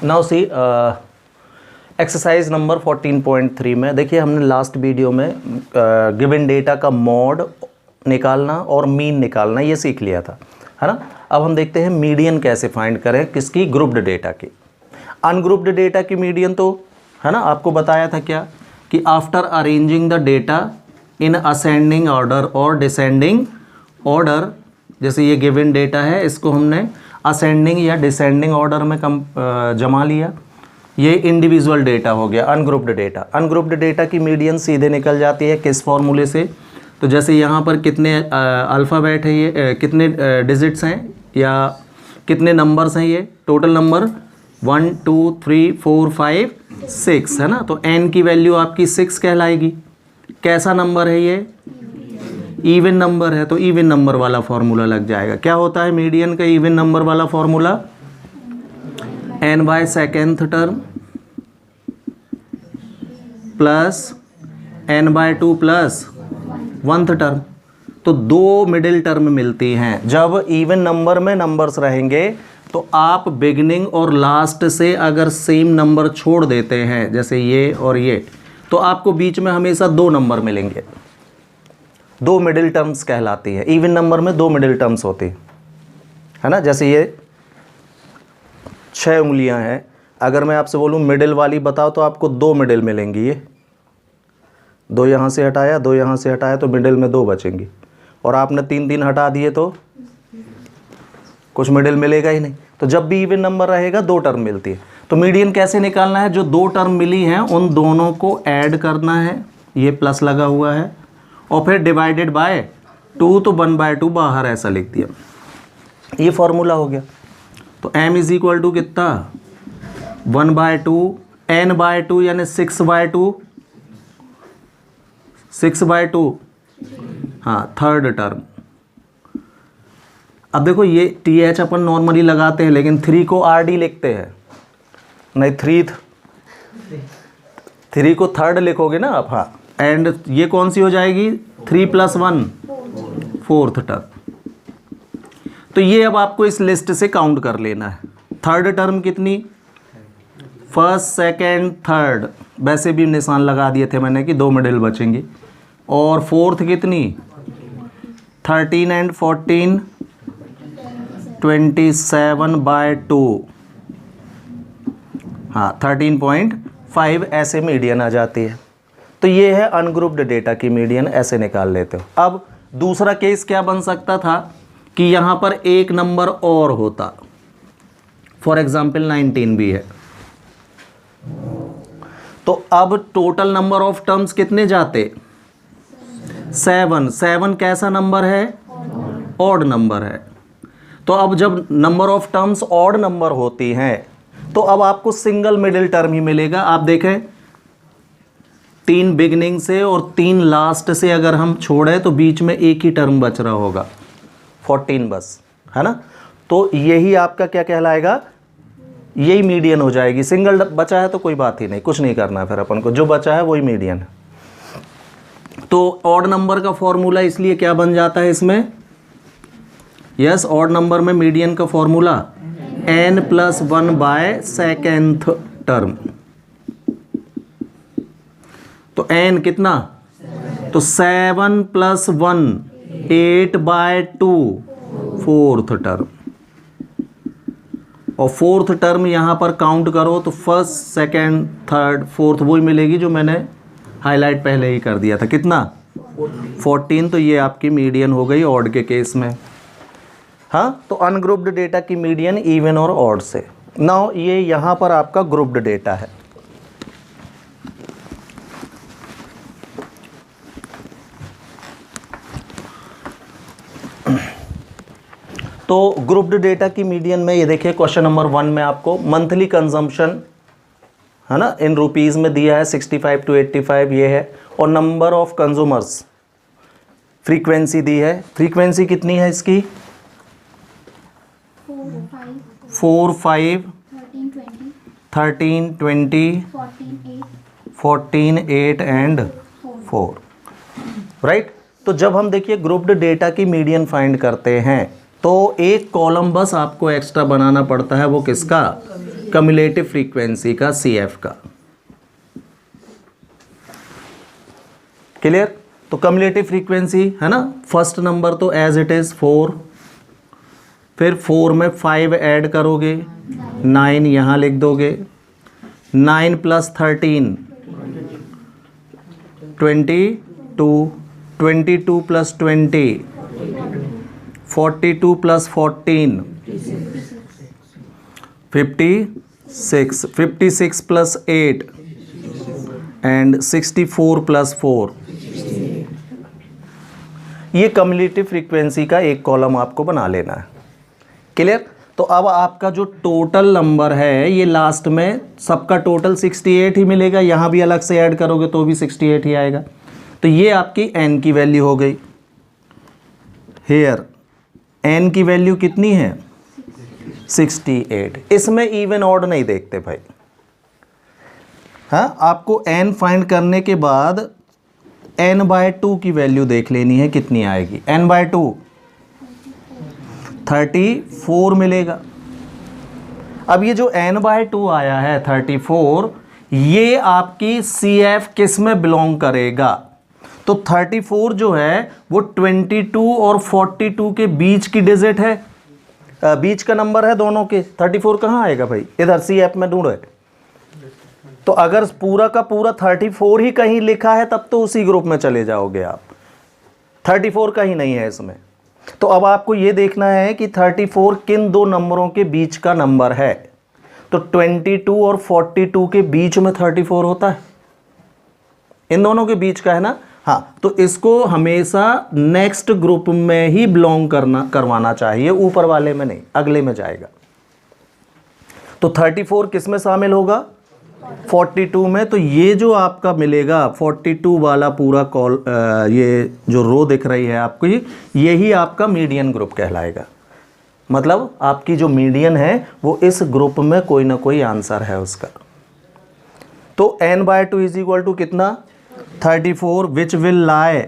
Now see exercise number 14.3 में देखिए हमने लास्ट वीडियो में गिवन डेटा का मॉड निकालना और मीन निकालना ये सीख लिया था, है ना। अब हम देखते हैं मीडियन कैसे फाइंड करें, किसकी, ग्रुप्ड डेटा की। अनग्रुप्ड डेटा की मीडियन तो है ना, आपको बताया था क्या कि after arranging the data in ascending order और डिसेंडिंग ऑर्डर, जैसे ये गिवन डेटा है इसको हमने असेंडिंग या डिसेंडिंग ऑर्डर में जमा लिया, ये इंडिविजुअल डेटा हो गया अनग्रुप्ड डेटा। अनग्रुप्ड डेटा की मीडियन सीधे निकल जाती है किस फॉर्मूले से, तो जैसे यहाँ पर कितने अल्फ़ाबेट है, ये कितने डिजिट्स हैं या कितने नंबर्स हैं, ये टोटल नंबर 1 2 3 4 5 6 है ना, तो n की वैल्यू आपकी 6 कहलाएगी। कैसा नंबर है ये, इवन नंबर है, तो इवन नंबर वाला फॉर्मूला लग जाएगा। क्या होता है मीडियन का इवन नंबर वाला formula, n by second term plus n by 2 plus 1th term, तो दो मिडिल टर्म मिलती हैं। जब इवन नंबर में नंबर्स रहेंगे तो आप बिगिनिंग और लास्ट से अगर सेम नंबर छोड़ देते हैं, जैसे ये और ये, तो आपको बीच में हमेशा दो नंबर मिलेंगे, दो मिडिल टर्म्स कहलाती है। इवन नंबर में दो मिडिल टर्म्स होती है ना, जैसे ये 6 उंगलियां हैं, अगर मैं आपसे बोलूं मिडिल वाली बताओ तो आपको दो मिडिल मिलेंगी, ये दो यहाँ से हटाया, दो यहाँ से हटाया, तो मिडिल में दो बचेंगी, और आपने 3 हटा दिए तो कुछ मिडिल मिलेगा ही नहीं। तो जब भी इवन नंबर रहेगा दो टर्म मिलती है। तो मीडियन कैसे निकालना है, जो दो टर्म मिली हैं उन दोनों को ऐड करना है, ये प्लस लगा हुआ है, और फिर डिवाइडेड बाय 2, तो 1/2 बाहर ऐसा लिख दिया, ये फॉर्मूला हो गया। तो m इज इक्वल टू कितना, 1/2 n/2 यानी 6/2, 6/2 हाँ, थर्ड टर्म। अब देखो ये TH अपन नॉर्मली लगाते हैं, लेकिन 3 को RD लिखते हैं, नहीं 3 को थर्ड लिखोगे ना आप, हाँ, एंड ये कौन सी हो जाएगी, 3 + 1 4th टर्म। तो ये अब आपको इस लिस्ट से काउंट कर लेना है। थर्ड टर्म कितनी, फर्स्ट सेकेंड थर्ड, वैसे भी निशान लगा दिए थे मैंने कि दो मिडिल बचेंगी, और फोर्थ कितनी, 13 एंड 14 27/2, हाँ 13.5, ऐसे मीडियन आ जाती है। तो ये है अनग्रुप्ड डेटा की मीडियन, ऐसे निकाल लेते हो। अब दूसरा केस क्या बन सकता था कि यहाँ पर एक नंबर और होता, फॉर एग्जाम्पल 19 भी है, तो अब टोटल नंबर ऑफ टर्म्स कितने जाते, 7। 7 कैसा नंबर है, ऑड नंबर है। तो अब जब number of terms odd number होती हैं तो अब आपको सिंगल मिडिल टर्म ही मिलेगा। आप देखें 3 बिगनिंग से और 3 लास्ट से अगर हम छोड़ें तो बीच में एक ही टर्म बच रहा होगा, 14 बस, है ना। तो यही आपका क्या कहलाएगा, यही मीडियन हो जाएगी। सिंगल बचा है तो कोई बात ही नहीं, कुछ नहीं करना है फिर अपन को, जो बचा है वही मीडियन है। तो ऑड नंबर का फॉर्मूला इसलिए क्या बन जाता है इसमें, यस, ऑड नंबर में मीडियन का फॉर्मूला n + 1/2 टर्म। तो n कितना, तो 7 + 1 8/2 4th टर्म, और 4th टर्म यहाँ पर काउंट करो तो फर्स्ट सेकेंड थर्ड फोर्थ वही मिलेगी जो मैंने हाईलाइट पहले ही कर दिया था, कितना 14। तो ये आपकी मीडियन हो गई ऑड के केस में। हाँ, तो अनग्रुप्ड डेटा की मीडियन इवन और ऑड से। नाउ ये यहाँ पर आपका ग्रुप्ड डेटा है। तो ग्रुप्ड डेटा की मीडियन में ये देखिए क्वेश्चन नंबर 1 में आपको मंथली कंजम्पशन, है ना, इन रुपीज़ में दिया है 65 to 85 ये है, और नंबर ऑफ कंज्यूमर्स, फ्रीक्वेंसी दी है। फ्रीक्वेंसी कितनी है इसकी, 4 5 13 20 14 8 एंड 4, राइट। तो जब हम देखिए ग्रुप्ड डेटा की मीडियन फाइंड करते हैं तो एक कॉलम बस आपको एक्स्ट्रा बनाना पड़ता है, वो किसका, कम्युलेटिव फ्रीक्वेंसी का CF का। क्लियर? तो कम्युलेटिव फ्रीक्वेंसी है ना, फर्स्ट नंबर तो एज इट इज 4, फिर 4 में 5 ऐड करोगे 9 यहाँ लिख दोगे, 9 + 13 22, 22 + 20 42 + 14 56, 56 + 8 एंड 64 + 4। ये कम्युलेटिव फ्रीक्वेंसी का एक कॉलम आपको बना लेना है। क्लियर? तो अब आपका जो टोटल नंबर है ये लास्ट में सबका टोटल 68 ही मिलेगा, यहाँ भी अलग से ऐड करोगे तो भी 68 ही आएगा। तो ये आपकी n की वैल्यू हो गई। हेयर n की वैल्यू कितनी है? 68। इसमें इवन ऑड नहीं देखते भाई। हाँ, आपको n फाइंड करने के बाद n/2 की वैल्यू देख लेनी है कितनी आएगी। n/2 34 मिलेगा। अब ये जो n/2 आया है 34, ये आपकी CF किस में बिलोंग करेगा? तो 34 जो है वो 22 और 42 के बीच की डिजिट है, बीच का नंबर है दोनों के। 34 कहाँ आएगा भाई? इधर CF में ढूंढो। तो अगर पूरा का पूरा 34 ही कहीं लिखा है तब तो उसी ग्रुप में चले जाओगे आप। 34 कहीं नहीं है इसमें। तो अब आपको ये देखना है कि 34 किन दो नंबरों के बीच का नंबर है। तो 22 और 42 के बीच में 34 होता है, इन दोनों के बीच का है ना। हाँ, तो इसको हमेशा नेक्स्ट ग्रुप में ही बिलोंग करवाना चाहिए, ऊपर वाले में नहीं, अगले में जाएगा। तो 34 किस में शामिल होगा? 42 में। तो ये जो आपका मिलेगा 42 वाला पूरा कॉल, ये जो रो दिख रही है आपको, यही आपका मीडियन ग्रुप कहलाएगा। मतलब आपकी जो मीडियन है वो इस ग्रुप में कोई ना कोई आंसर है उसका। तो n/2 इज इक्वल टू कितना? 34, विच विल लाई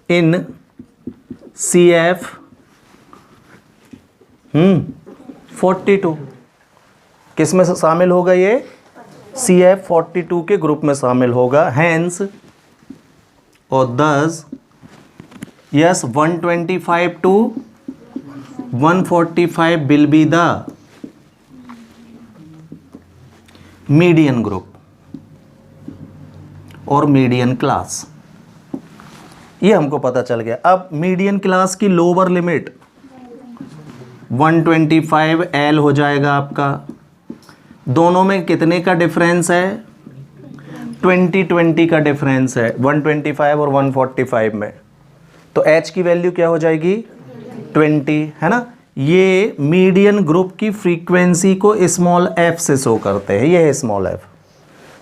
इन CF 42। किस में शामिल होगा ये? CF 42 के ग्रुप में शामिल होगा। हैंस और दस yes 125 to 145 will be the median group और मीडियन क्लास। ये हमको पता चल गया। अब मीडियन क्लास की लोअर लिमिट 125 L हो जाएगा आपका। दोनों में कितने का डिफरेंस है? 20 का डिफरेंस है 125 और 145 में। तो H की वैल्यू क्या हो जाएगी? 20, है ना। ये मीडियन ग्रुप की फ्रीक्वेंसी को स्मॉल f से शो करते हैं, ये है स्मॉल f।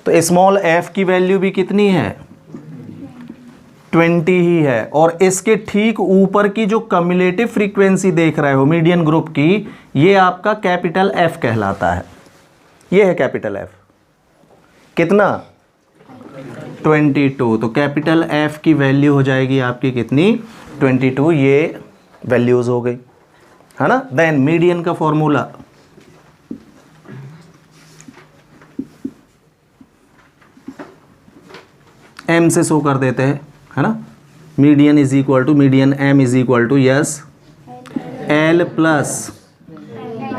तो स्मॉल f की वैल्यू भी कितनी है? 20 ही है। और इसके ठीक ऊपर की जो कम्युलेटिव फ्रीक्वेंसी देख रहे हो मीडियन ग्रुप की, ये आपका कैपिटल F कहलाता है। ये है कैपिटल F। कितना? 22। तो कैपिटल F की वैल्यू हो जाएगी आपकी कितनी? 22। ये वैल्यूज हो गई, है ना। देन मीडियन का फॉर्मूला M से शो कर देते हैं, है ना। Median is equal to median M is equal to yes L plus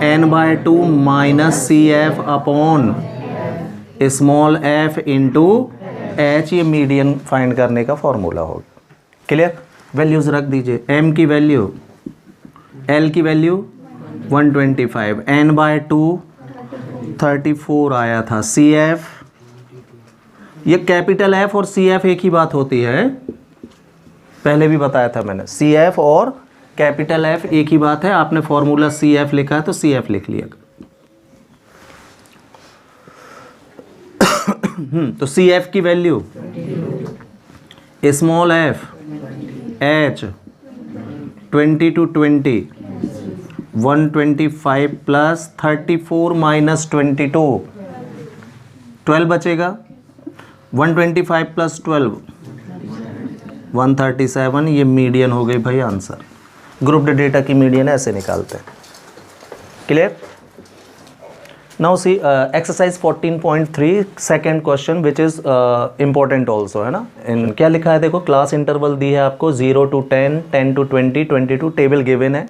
n/2 minus CF upon small f into H। ये मीडियन फाइंड करने का फॉर्मूला होगा। क्लियर? वैल्यूज रख दीजिए। M की वैल्यू, L की वैल्यू 125, n/2 34 आया था। CF, ये कैपिटल F और CF एक ही बात होती है, पहले भी बताया था मैंने। CF और कैपिटल F एक ही बात है। आपने फॉर्मूला CF लिखा है तो CF लिख लिया। तो CF की value small f H 20 to 20 125 plus 34 minus 22 12 बचेगा। 125 प्लस 12 137। ये मीडियन हो गई भाई आंसर। ग्रुप्ड डेटा की मीडियन ऐसे निकालते हैं। Clear? Now see exercise 14.3 second question which is important also, है ना। इन क्या लिखा है देखो, क्लास इंटरवल दी है आपको 0 to 10, 10 to 20, 20 to table given है।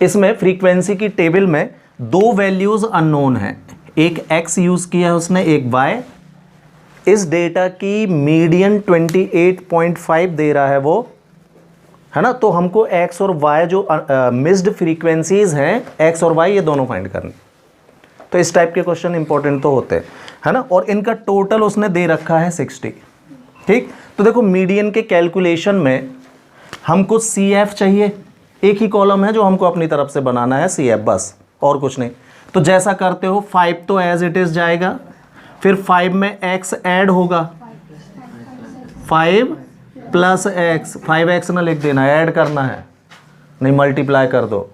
इसमें फ्रीक्वेंसी की टेबल में दो वैल्यूज अननोन है, एक x यूज किया है उसने, एक y। इस डेटा की मीडियन 28.5 दे रहा है वो, है ना। तो हमको x और y जो मिस्ड फ्रीक्वेंसीज हैं, x और y ये दोनों फाइंड करनी। तो इस टाइप के क्वेश्चन इंपॉर्टेंट तो होते हैं, है ना। और इनका टोटल उसने दे रखा है 60। ठीक, तो देखो मीडियन के कैलकुलेशन में हमको CF चाहिए, एक ही कॉलम है जो हमको अपनी तरफ से बनाना है, CF बस, और कुछ नहीं। तो जैसा करते हो 5 तो एज इट इज जाएगा, फिर 5 में x ऐड होगा, 5 प्लस x, 5x ना लिख देना, ऐड करना है, नहीं मल्टीप्लाई कर दो।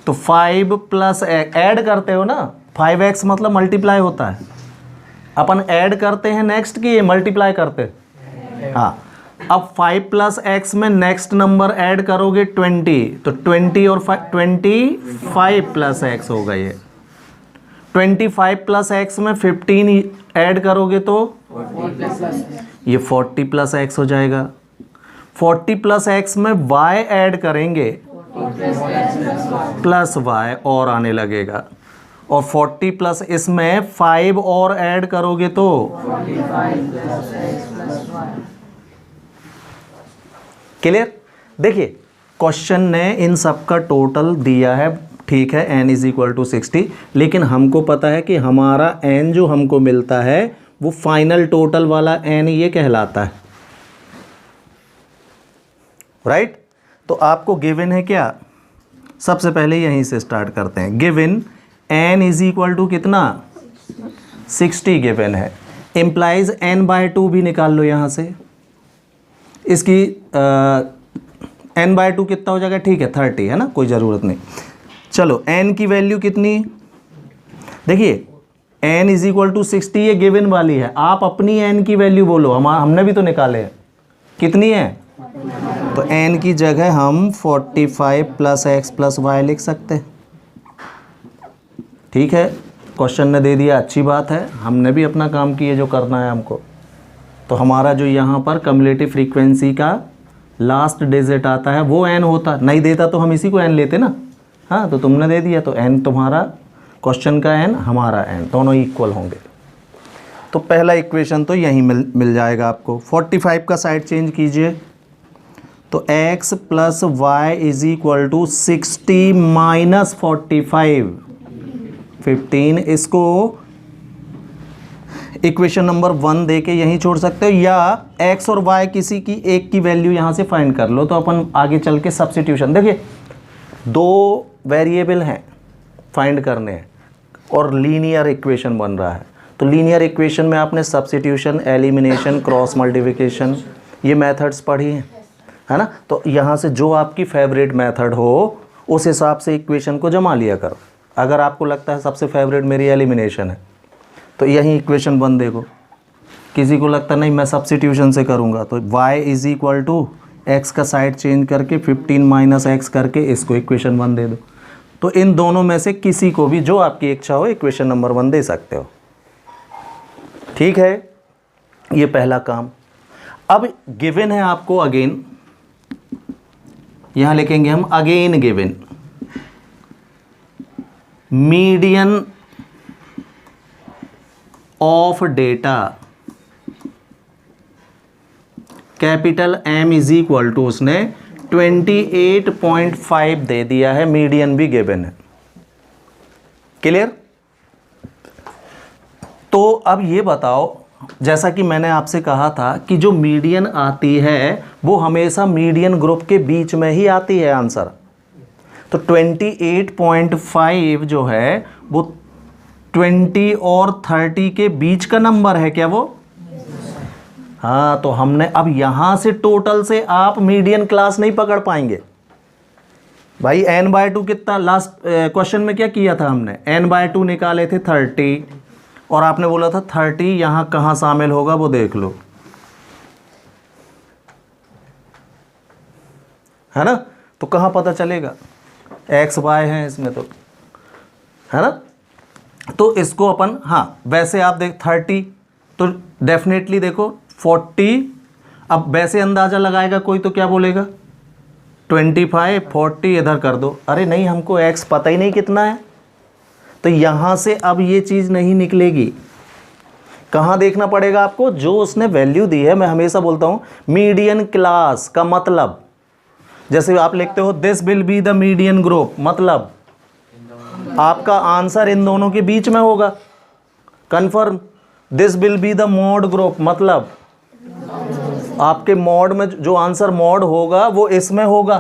तो 5 प्लस ऐड करते हो ना, 5x मतलब मल्टीप्लाई होता है, अपन ऐड करते हैं नेक्स्ट की, ये मल्टीप्लाई करते हैं। हाँ, अब 5 प्लस x में नेक्स्ट नंबर ऐड करोगे 20, तो 20 और 25 प्लस x होगा ये। 25 प्लस x में 15 ऐड करोगे तो ये 40 प्लस x हो जाएगा। 40 प्लस x में y ऐड करेंगे प्लस y और आने लगेगा, और 40 प्लस इसमें 5 और ऐड करोगे तो 45 क्लियर। देखिए क्वेश्चन ने इन सब का टोटल दिया है, ठीक है, n इज इक्वल टू 60, लेकिन हमको पता है कि हमारा n जो हमको मिलता है वो फाइनल टोटल वाला n ये कहलाता है, राइट। तो आपको गिवन है क्या, सबसे पहले यहीं से स्टार्ट करते हैं। Given n is equal to कितना, 60 गिवन है, इम्प्लाइज n/2 भी निकाल लो यहाँ से। इसकी n/2 कितना हो जाएगा, ठीक है 30, है ना, कोई ज़रूरत नहीं। चलो n की वैल्यू कितनी, देखिए n इज इक्वल टू 60 ये गिवन वाली है, आप अपनी n की वैल्यू बोलो, हमने भी तो निकाले हैं, कितनी है। तो n की जगह हम 45 प्लस x प्लस वाई लिख सकते हैं, ठीक है। क्वेश्चन ने दे दिया, अच्छी बात है, हमने भी अपना काम किया जो करना है हमको। तो हमारा जो यहाँ पर कम्युलेटिव फ्रीक्वेंसी का लास्ट डिजिट आता है वो n होता, नहीं देता तो हम इसी को n लेते ना। हाँ, तो तुमने दे दिया तो n तुम्हारा, क्वेश्चन का n हमारा n, दोनों इक्वल होंगे। तो पहला इक्वेशन तो यहीं मिल जाएगा आपको। 45 का साइड चेंज कीजिए, तो x plus y is equal to 60 minus 45, 15। इसको इक्वेशन नंबर 1 दे के यहीं छोड़ सकते हो, या x और y किसी की एक की वैल्यू यहाँ से फाइंड कर लो। तो अपन आगे चल के सब्स्टिट्यूशन, देखिए दो वेरिएबल हैं फाइंड करने हैं और लीनियर इक्वेशन बन रहा है। तो लीनियर इक्वेशन में आपने सब्स्टिट्यूशन, एलिमिनेशन, क्रॉस मल्टीप्लिकेशन ये मेथड्स पढ़ी हैं, है ना। तो यहाँ से जो आपकी फेवरेट मेथड हो उस हिसाब से इक्वेशन को जमा लिया करो। अगर आपको लगता है सबसे फेवरेट मेरी एलिमिनेशन है तो यही इक्वेशन 1 देखो। किसी को लगता नहीं मैं सब्स्टिट्यूशन से करूँगा, तो y is equal to x का साइड चेंज करके 15 माइनस x करके इसको इक्वेशन 1 दे दो। तो इन दोनों में से किसी को भी जो आपकी इच्छा हो इक्वेशन नंबर 1 दे सकते हो, ठीक है। ये पहला काम। अब गिवन है आपको अगेन, यहां लिखेंगे हम again given median of data capital M is equal to उसने 28.5 दे दिया है, मीडियन भी गिवन है, क्लियर। तो अब ये बताओ, जैसा कि मैंने आपसे कहा था कि जो मीडियन आती है वो हमेशा मीडियन ग्रुप के बीच में ही आती है आंसर। तो 28.5 जो है वो 20 और 30 के बीच का नंबर है क्या वो? हाँ, तो हमने अब यहां से टोटल से आप मीडियन क्लास नहीं पकड़ पाएंगे भाई। n/2 कितना, लास्ट क्वेश्चन में क्या किया था हमने, n/2 निकाले थे 30, और आपने बोला था 30 यहां कहां शामिल होगा वो देख लो, है ना। तो कहाँ पता चलेगा, एक्स वाई है इसमें तो, है ना। तो इसको अपन, हाँ वैसे आप देख 30 तो डेफिनेटली देखो 40, अब वैसे अंदाज़ा लगाएगा कोई तो क्या बोलेगा 25, 40 इधर कर दो, अरे नहीं हमको एक्स पता ही नहीं कितना है, तो यहाँ से अब ये चीज़ नहीं निकलेगी। कहाँ देखना पड़ेगा आपको, जो उसने वैल्यू दी है। मैं हमेशा बोलता हूँ मीडियन क्लास का मतलब, जैसे आप लिखते हो this will be the median group, मतलब आपका आंसर इन दोनों के बीच में होगा। Confirm, this will be the mod group, मतलब आपके मॉड में जो आंसर मॉड होगा वो इसमें होगा।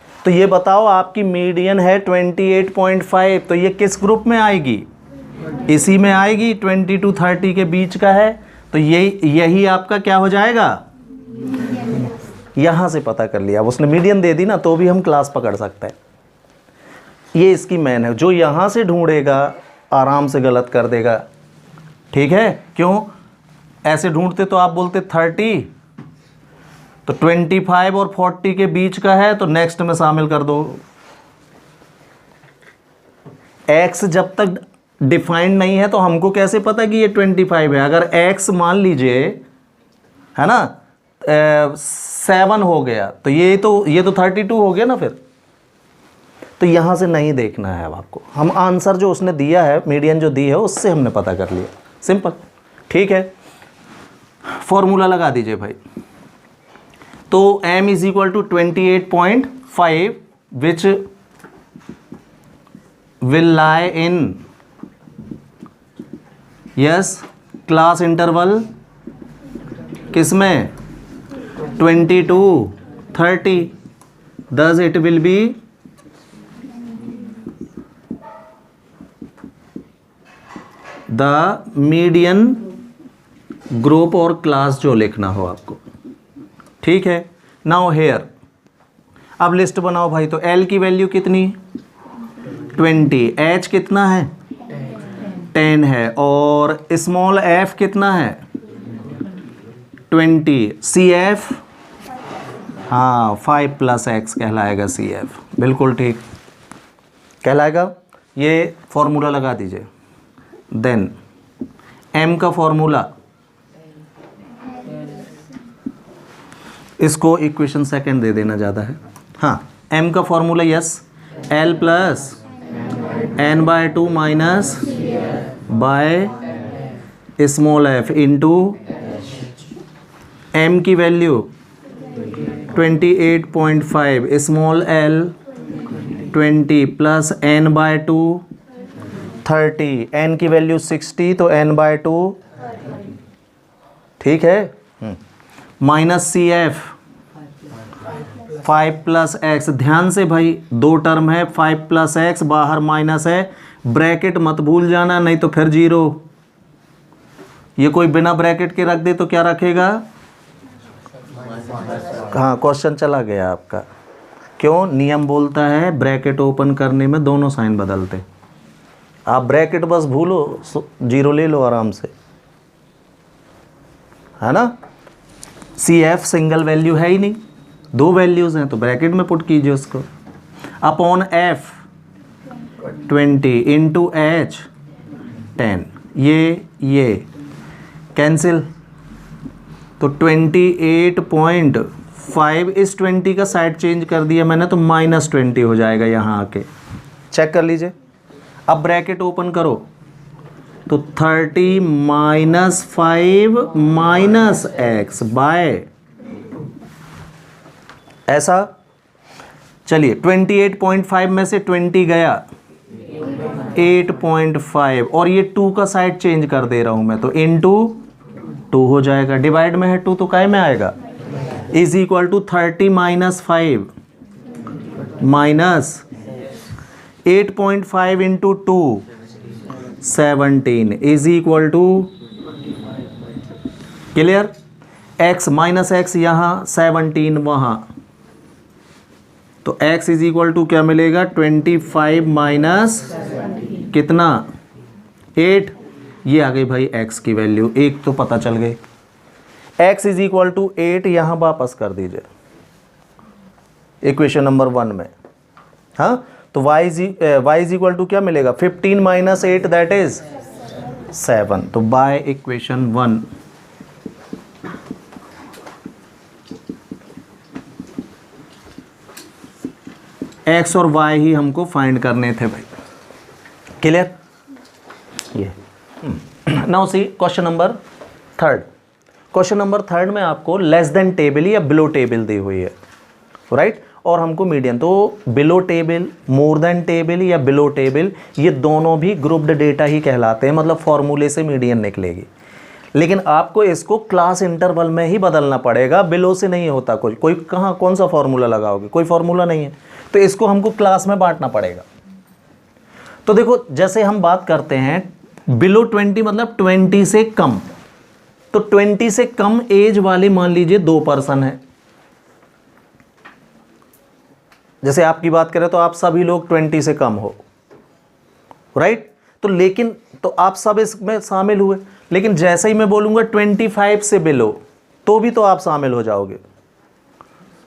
तो ये बताओ आपकी मीडियन है 28.5, तो ये किस ग्रुप में आएगी, इसी में आएगी, 20 to 30 के बीच का है, तो यही आपका क्या हो जाएगा। यहाँ से पता कर लिया, अब उसने मीडियन दे दी ना, तो भी हम क्लास पकड़ सकते हैं। ये इसकी मैन है, जो यहाँ से ढूंढेगा आराम से गलत कर देगा, ठीक है। क्यों ऐसे ढूंढते तो आप बोलते 30, तो 25 और 40 के बीच का है, तो नेक्स्ट में शामिल कर दो। एक्स जब तक डिफाइंड नहीं है तो हमको कैसे पता कि ये 25 है। अगर एक्स मान लीजिए, है ना, 7 हो गया, तो ये तो 32 हो गया ना फिर। तो यहाँ से नहीं देखना है अब आपको, हम आंसर जो उसने दिया है, मीडियन जो दी है, उससे हमने पता कर लिया, सिंपल, ठीक है। फॉर्मूला लगा दीजिए भाई। तो m is equal to 28.5 which will lie in, yes, class interval किसमें, 20 to 30, thus it will be the median group और क्लास जो लिखना हो आपको, ठीक है। नाउ हेयर, अब लिस्ट बनाओ भाई। तो L की वैल्यू कितनी, 20, H कितना है 10 है, और स्मॉल f कितना है 20, CF हाँ 5 + x कहलाएगा CF, बिल्कुल ठीक कहलाएगा। ये फॉर्मूला लगा दीजिए। देन m का फॉर्मूला, इसको इक्वेशन सेकंड दे देना ज़्यादा है। हाँ m का formula, yes, L + n/2 minus by small f into m की value 28.5, small l 20 + n/2 30, n की वैल्यू 60, तो n/2, ठीक है, माइनस CF 5 + x। ध्यान से भाई, दो टर्म है, 5 + x, बाहर माइनस है, ब्रैकेट मत भूल जाना, नहीं तो फिर 0। ये कोई बिना ब्रैकेट के रख दे तो क्या रखेगा, हाँ क्वेश्चन चला गया आपका। क्यों, नियम बोलता है ब्रैकेट ओपन करने में दोनों साइन बदलते। आप ब्रैकेट बस भूलो, 0 ले लो आराम से, है ना। CF सिंगल वैल्यू है ही नहीं, दो वैल्यूज़ हैं, तो ब्रैकेट में पुट कीजिए उसको, अपॉन F 20 इंटू H 10, ये कैंसिल, तो 28.5, इस 20 का साइड चेंज कर दिया मैंने, तो -20 हो जाएगा यहाँ आके, चेक कर लीजिए। अब ब्रैकेट ओपन करो, तो 30 - 5 - x बाय ऐसा। चलिए 28.5 में से 20 गया, 8.5, और ये 2 का साइड चेंज कर दे रहा हूं मैं, तो इनटू 2 हो जाएगा, डिवाइड में है 2 तो काय में आएगा, is equal to 30 - 5 minus 8.5 into 2 17 is equal to, clear, x minus x यहाँ 17 वहाँ, तो x इज इक्वल टू क्या मिलेगा 25 माइनस कितना 8, ये आ गई भाई x की वैल्यू, एक तो पता चल गई। x इज इक्वल टू 8 यहाँ वापस कर दीजिए, इक्वेशन नंबर 1 में। हाँ, तो y इज इक्वल टू क्या मिलेगा, 15 माइनस 8 दैट इज 7। तो बाय इक्वेशन 1 x और y ही हमको फाइंड करने थे भाई। क्लियर? ये now see question number 3। Question number 3 में आपको लेस देन टेबल या बिलो टेबल दी हुई है, राइट? और हमको मीडियन, तो below table, more than table या बिलो टेबल, ये दोनों भी ग्रुप्ड डेटा ही कहलाते हैं, मतलब फॉर्मूले से मीडियन निकलेगी। लेकिन आपको इसको क्लास इंटरवल में ही बदलना पड़ेगा, बिलो से नहीं होता। कोई कहाँ कौन सा फॉर्मूला लगाओगे, कोई फॉर्मूला नहीं है, तो इसको हमको क्लास में बांटना पड़ेगा। तो देखो, जैसे हम बात करते हैं बिलो 20 मतलब 20 से कम, तो 20 से कम एज वाले मान लीजिए 2 पर्सन है। जैसे आपकी बात करें तो आप सभी लोग 20 से कम हो, राइट? तो लेकिन तो आप सब इसमें शामिल हुए, लेकिन जैसे ही मैं बोलूँगा 25 से बिलो, तो भी तो आप शामिल हो जाओगे।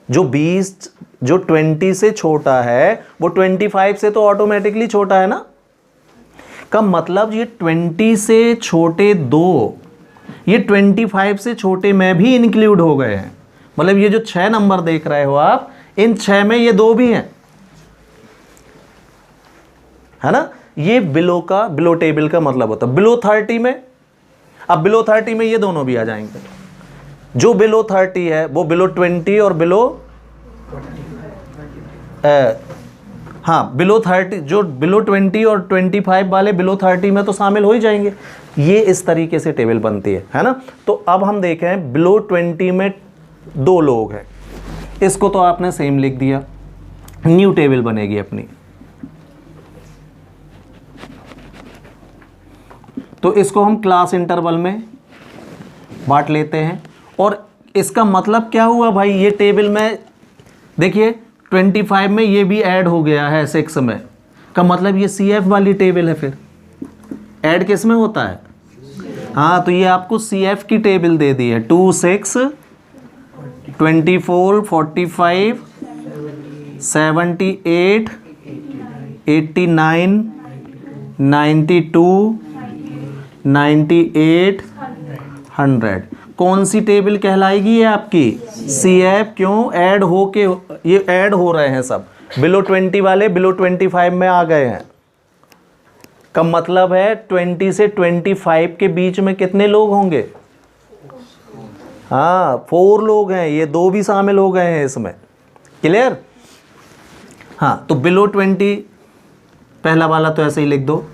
जो 20 से छोटा है वो 25 से तो ऑटोमेटिकली छोटा है ना। का मतलब ये 20 से छोटे 2, ये 25 से छोटे में भी इंक्लूड हो गए हैं। मतलब ये जो 6 नंबर देख रहे हो आप, इन 6 में ये 2 भी हैं, है ना। ये बिलो टेबल का मतलब होता है। बिलो 30 में, अब बिलो 30 में ये दोनों भी आ जाएंगे। जो बिलो 30 है वो बिलो 20 और बिलो बिलो 30, जो बिलो 20 और 25 वाले बिलो 30 में तो शामिल हो ही जाएंगे। ये इस तरीके से टेबल बनती है ना। तो अब हम देखें बिलो 20 में 2 लोग हैं, इसको तो आपने सेम लिख दिया, न्यू टेबल बनेगी अपनी। तो इसको हम क्लास इंटरवल में बांट लेते हैं। और इसका मतलब क्या हुआ भाई, ये टेबल में देखिए 25 में ये भी ऐड हो गया है 6 में, का मतलब ये CF वाली टेबल है। फिर ऐड किस में होता है? हाँ, तो ये आपको CF की टेबल दे दी है। 2, 6, 24, 45, 78, 89, 92, 98, 100। कौन सी टेबल कहलाएगी ये आपकी? CF। क्यों? ऐड हो के, ये ऐड हो रहे हैं सब। बिलो 20 वाले बिलो 25 में आ गए हैं, का मतलब है 20 से 25 के बीच में कितने लोग होंगे? हाँ, 4 लोग हैं, ये 2 भी शामिल हो गए हैं इसमें। क्लियर? हाँ, तो बिलो 20 पहला वाला तो ऐसे ही लिख दो।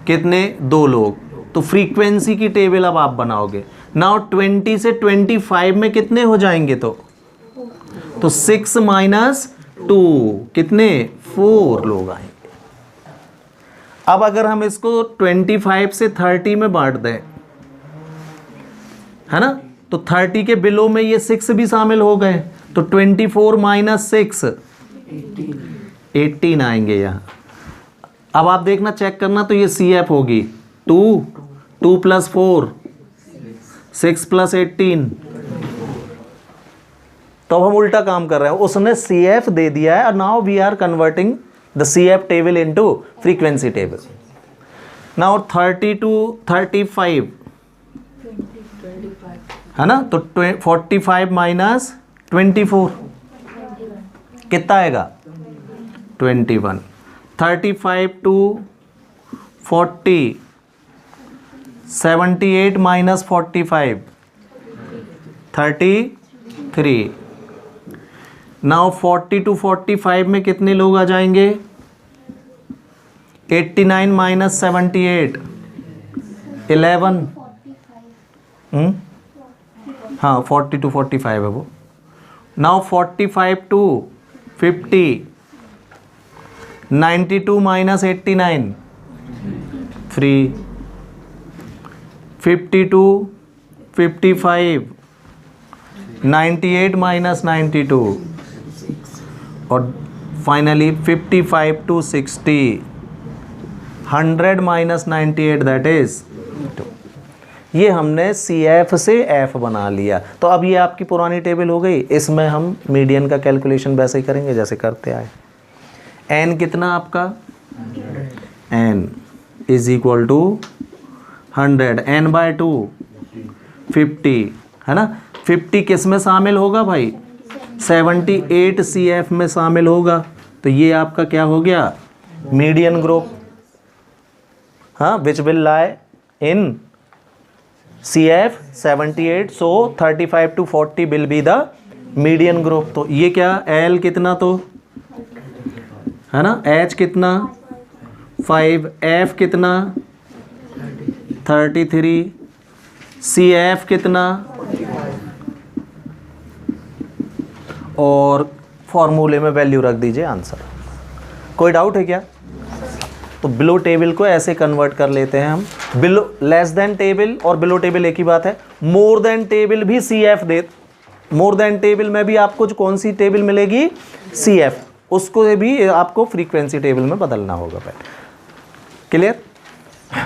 कितने? 2 लोग। तो फ्रीक्वेंसी की टेबल अब आप बनाओगे। नाउ 20 से 25 में कितने हो जाएंगे? तो 6 माइनस 2 कितने? 4 लोग आएंगे। अब अगर हम इसको 25 से 30 में बांट दें, है ना, तो 30 के बिलो में ये 6 भी शामिल हो गए, तो 24 माइनस 6 18 आएंगे यहाँ। अब आप देखना, चेक करना, तो ये CF होगी 2 प्लस 4 6 प्लस 18। तो अब हम उल्टा काम कर रहे हैं, उसने CF दे दिया है और now we are converting the CF table into frequency table. Now 30 to 35 है ना, तो 45 माइनस 24 कितना आएगा? 21। 35 to 40 78 माइनस 45 33। नाउ 40 to 45 में कितने लोग आ जाएंगे? 89 माइनस 78 11। हाँ, 40 to 45 है वो। Now 45 to 50 92 minus 89 free. 52 55 98 minus 92 और finally 55 to 60 100 minus 98 that is 2। ये हमने CF से F बना लिया। तो अब ये आपकी पुरानी टेबल हो गई, इसमें हम मीडियन का कैलकुलेशन वैसे ही करेंगे जैसे करते आए। n कितना आपका, n is equal to 100, n/2 50 है ना। 50 किस में शामिल होगा भाई, 78 CF में शामिल होगा। तो ये आपका क्या हो गया, मीडियन ग्रुप, हाँ, विच will lie in CF 78, so 35 to 40 will be the median group. तो ये क्या, L कितना तो है ना, H कितना 5, F कितना 33, CF कितना, और फॉर्मूले में वैल्यू रख दीजिए आंसर। कोई डाउट है क्या? तो बिलो टेबल को ऐसे कन्वर्ट कर लेते हैं हम। बिलो लेस देन टेबल और बिलो टेबल एक ही बात है। मोर देन टेबल भी CF दे, मोर देन टेबल में भी आपको जो कौन सी टेबल मिलेगी, CF, उसको भी आपको फ्रीक्वेंसी टेबल में बदलना होगा। Clear?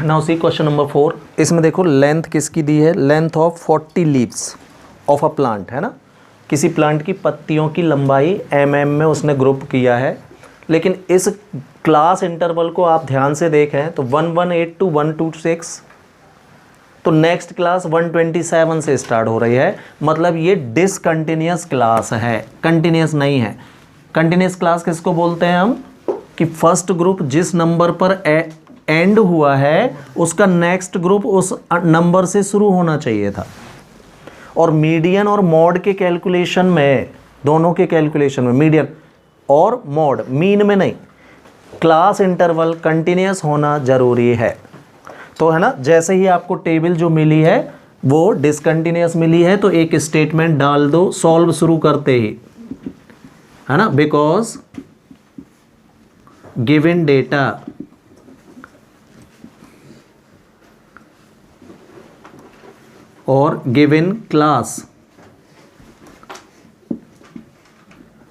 Now see question number 4। इसमें देखो लेंथ किसकी दी है, length of 40 leaves of a plant है ना। किसी प्लांट की पत्तियों की लंबाई mm में उसने ग्रुप किया है, लेकिन इस क्लास इंटरवल को आप ध्यान से देखें तो 118 to 126, तो नेक्स्ट क्लास 127 से स्टार्ट हो रही है। मतलब ये डिसकंटिन्यूस क्लास है, कंटिन्यूस नहीं है। कंटिन्यूस क्लास किसको बोलते हैं हम, कि फर्स्ट ग्रुप जिस नंबर पर एंड हुआ है उसका नेक्स्ट ग्रुप उस नंबर से शुरू होना चाहिए था। और मीडियन और मॉड के कैलकुलेशन में, दोनों के कैलकुलेशन में, मीडियन और मॉड, मीन में नहीं, क्लास इंटरवल कंटिन्यूस होना ज़रूरी है। तो है ना, जैसे ही आपको टेबल जो मिली है वो डिसकंटिन्यूस मिली है, तो एक स्टेटमेंट डाल दो सॉल्व शुरू करते ही, है ना, बिकॉज गिवन डेटा और given class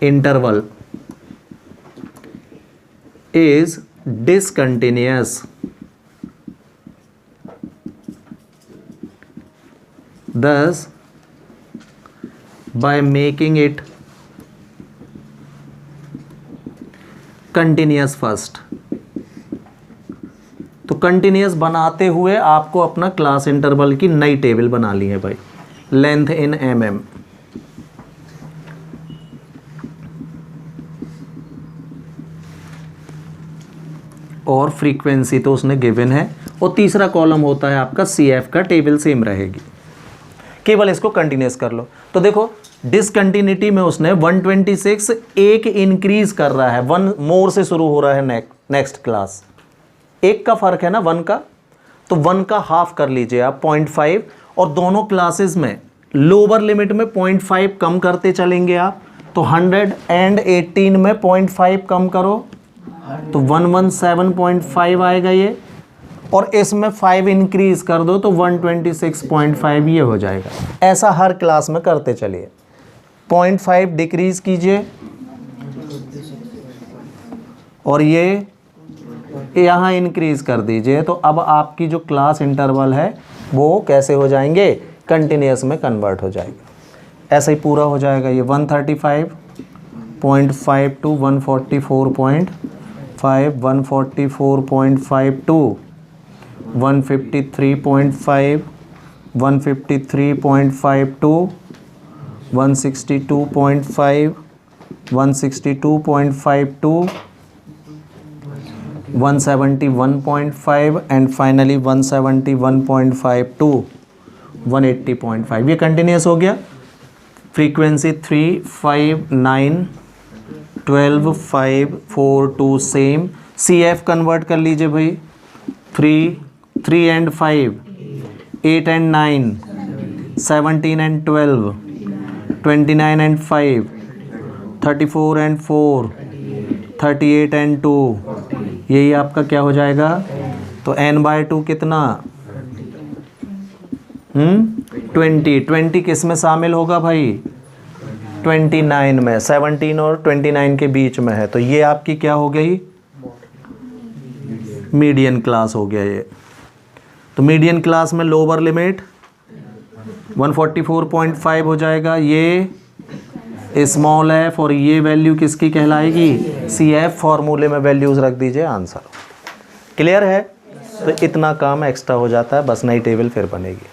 interval is discontinuous, thus by making it continuous first, तो कंटिन्यूस बनाते हुए आपको अपना क्लास इंटरवल की नई टेबल बना ली है भाई। लेंथ इन mm, और फ्रीक्वेंसी तो उसने गिवन है, और तीसरा कॉलम होता है आपका CF का, टेबल सेम रहेगी, केवल इसको कंटिन्यूस कर लो। तो देखो डिसकंटिन्यूटी में उसने 126 एक इंक्रीज कर रहा है, 1 मोर से शुरू हो रहा है नेक्स्ट क्लास, एक का फर्क है ना 1 का, तो 1 का हाफ कर लीजिए आप 0.5, और दोनों क्लासेस में लोअर लिमिट में 0.5 कम करते चलेंगे आप। तो 118 में 0.5 कम करो तो 117.5 आएगा ये, और इसमें 5 इंक्रीज कर दो तो 126.5 ये हो जाएगा। ऐसा हर क्लास में करते चलिए। 0.5 डिक्रीज कीजिए और ये यहाँ इंक्रीज कर दीजिए, तो अब आपकी जो क्लास इंटरवल है वो कैसे हो जाएंगे, कंटिन्यूस में कन्वर्ट हो जाएगा। ऐसे ही पूरा हो जाएगा ये 135.5 to 144.5, 144.5 to 153.5, 153.5 to 162.5, 162.5 to 171.5 and finally 171.5 to 180.5। ये कंटिन्यूस हो गया। Frequency 3, 5, 9, 12, 5, 4, 2 same. CF कन्वर्ट कर लीजिए भाई। 3 and 5, 8 and 9, 17 and 12, 29 and 5, 34 and 4, 38 and 2, यही आपका क्या हो जाएगा। तो n/2 कितना 20 किस में शामिल होगा भाई, 29 में। 17 और 29 के बीच में है, तो ये आपकी क्या हो गई, मीडियन क्लास हो गया ये। तो मीडियन क्लास में लोअर लिमिट 144.5 हो जाएगा, ये स्मॉल एफ, और ये वैल्यू किसकी कहलाएगी, सी एफ। फॉर्मूले में वैल्यूज़ रख दीजिए, आंसर। क्लियर है? तो इतना काम एक्स्ट्रा हो जाता है, बस नई टेबल फिर बनेगी।